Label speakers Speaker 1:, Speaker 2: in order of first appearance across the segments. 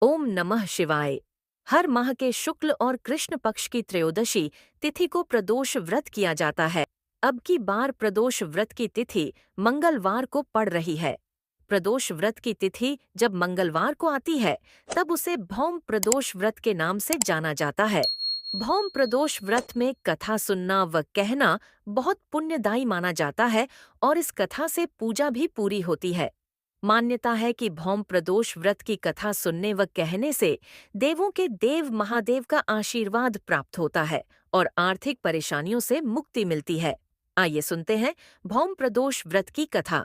Speaker 1: ओम नमः शिवाय। हर माह के शुक्ल और कृष्ण पक्ष की त्रयोदशी तिथि को प्रदोष व्रत किया जाता है। अब की बार प्रदोष व्रत की तिथि मंगलवार को पड़ रही है। प्रदोष व्रत की तिथि जब मंगलवार को आती है तब उसे भौम प्रदोष व्रत के नाम से जाना जाता है। भौम प्रदोष व्रत में कथा सुनना व कहना बहुत पुण्यदायी माना जाता है और इस कथा से पूजा भी पूरी होती है। मान्यता है कि भौम प्रदोष व्रत की कथा सुनने व कहने से देवों के देव महादेव का आशीर्वाद प्राप्त होता है और आर्थिक परेशानियों से मुक्ति मिलती है। आइए सुनते हैं भौम प्रदोष व्रत की कथा।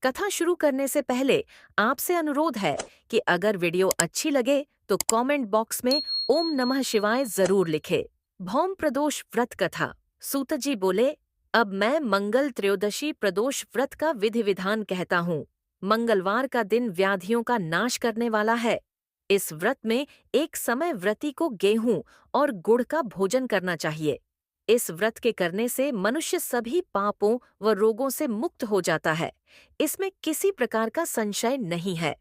Speaker 1: कथा शुरू करने से पहले आपसे अनुरोध है कि अगर वीडियो अच्छी लगे तो कमेंट बॉक्स में ओम नमः शिवाय जरूर लिखे। भौम प्रदोष व्रत कथा। सूत जी बोले, अब मैं मंगल त्रयोदशी प्रदोष व्रत का विधि विधान कहता हूँ। मंगलवार का दिन व्याधियों का नाश करने वाला है। इस व्रत में एक समय व्रती को गेहूं और गुड़ का भोजन करना चाहिए। इस व्रत के करने से मनुष्य सभी पापों व रोगों से मुक्त हो जाता है। इसमें किसी प्रकार का संशय नहीं है।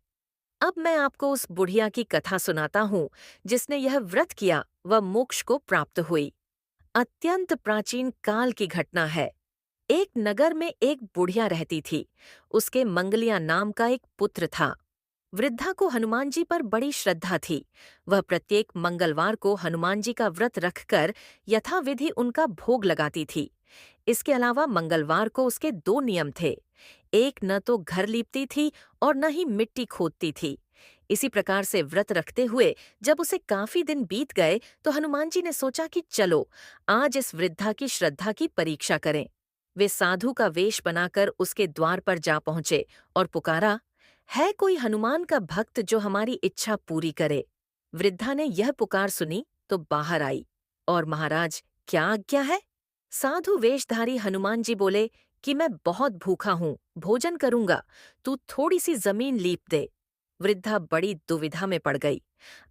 Speaker 1: अब मैं आपको उस बुढ़िया की कथा सुनाता हूँ जिसने यह व्रत किया व मोक्ष को प्राप्त हुई। अत्यंत प्राचीन काल की घटना है। एक नगर में एक बुढ़िया रहती थी। उसके मंगलिया नाम का एक पुत्र था। वृद्धा को हनुमान जी पर बड़ी श्रद्धा थी। वह प्रत्येक मंगलवार को हनुमान जी का व्रत रखकर यथाविधि उनका भोग लगाती थी। इसके अलावा मंगलवार को उसके दो नियम थे। एक, न तो घर लीपती थी और न ही मिट्टी खोदती थी। इसी प्रकार से व्रत रखते हुए जब उसे काफी दिन बीत गए तो हनुमान जी ने सोचा कि चलो आज इस वृद्धा की श्रद्धा की परीक्षा करें। वे साधु का वेश बनाकर उसके द्वार पर जा पहुंचे और पुकारा, है कोई हनुमान का भक्त जो हमारी इच्छा पूरी करे। वृद्धा ने यह पुकार सुनी तो बाहर आई। और महाराज, क्या आज्ञा है? साधु वेशधारी हनुमान जी बोले कि मैं बहुत भूखा हूँ, भोजन करूंगा, तू थोड़ी सी जमीन लीप दे। वृद्धा बड़ी दुविधा में पड़ गई।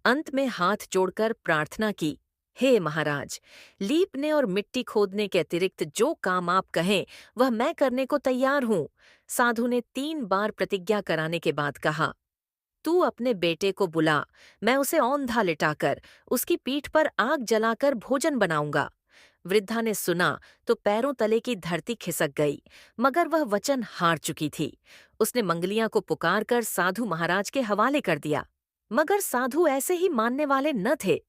Speaker 1: अंत में हाथ जोड़कर प्रार्थना की, हे महाराज, लीपने और मिट्टी खोदने के अतिरिक्त जो काम आप कहें वह मैं करने को तैयार हूँ। साधु ने 3 बार प्रतिज्ञा कराने के बाद कहा, तू अपने बेटे को बुला, मैं उसे औंधा लिटाकर उसकी पीठ पर आग जलाकर भोजन बनाऊंगा। वृद्धा ने सुना तो पैरों तले की धरती खिसक गई, मगर वह वचन हार चुकी थी। उसने मंगलिया को पुकारकर साधु महाराज के हवाले कर दिया, मगर साधु ऐसे ही मानने वाले न थे।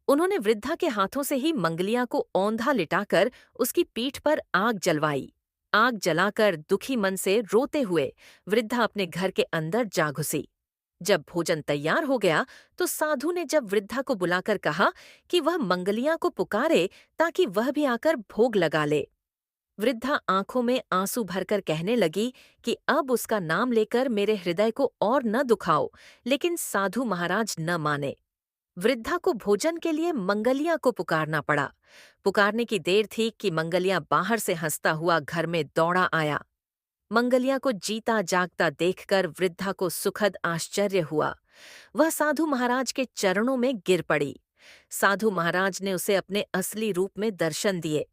Speaker 1: उन्होंने वृद्धा के हाथों से ही मंगलिया को औंधा लिटाकर उसकी पीठ पर आग जलवाई। आग जलाकर दुखी मन से रोते हुए वृद्धा अपने घर के अंदर जा घुसी। जब भोजन तैयार हो गया तो साधु ने जब वृद्धा को बुलाकर कहा कि वह मंगलिया को पुकारे ताकि वह भी आकर भोग लगा ले। वृद्धा आंखों में आंसू भरकर कहने लगी कि अब उसका नाम लेकर मेरे हृदय को और न दुखाओ, लेकिन साधु महाराज न माने। वृद्धा को भोजन के लिए मंगलिया को पुकारना पड़ा। पुकारने की देर थी कि मंगलिया बाहर से हंसता हुआ घर में दौड़ा आया। मंगलिया को जीता जागता देखकर वृद्धा को सुखद आश्चर्य हुआ। वह साधु महाराज के चरणों में गिर पड़ी। साधु महाराज ने उसे अपने असली रूप में दर्शन दिए।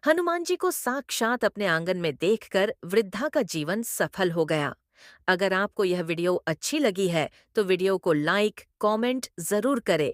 Speaker 1: हनुमान जी को साक्षात अपने आंगन में देखकर वृद्धा का जीवन सफल हो गया। अगर आपको यह वीडियो अच्छी लगी है तो वीडियो को लाइक, कमेंट जरूर करें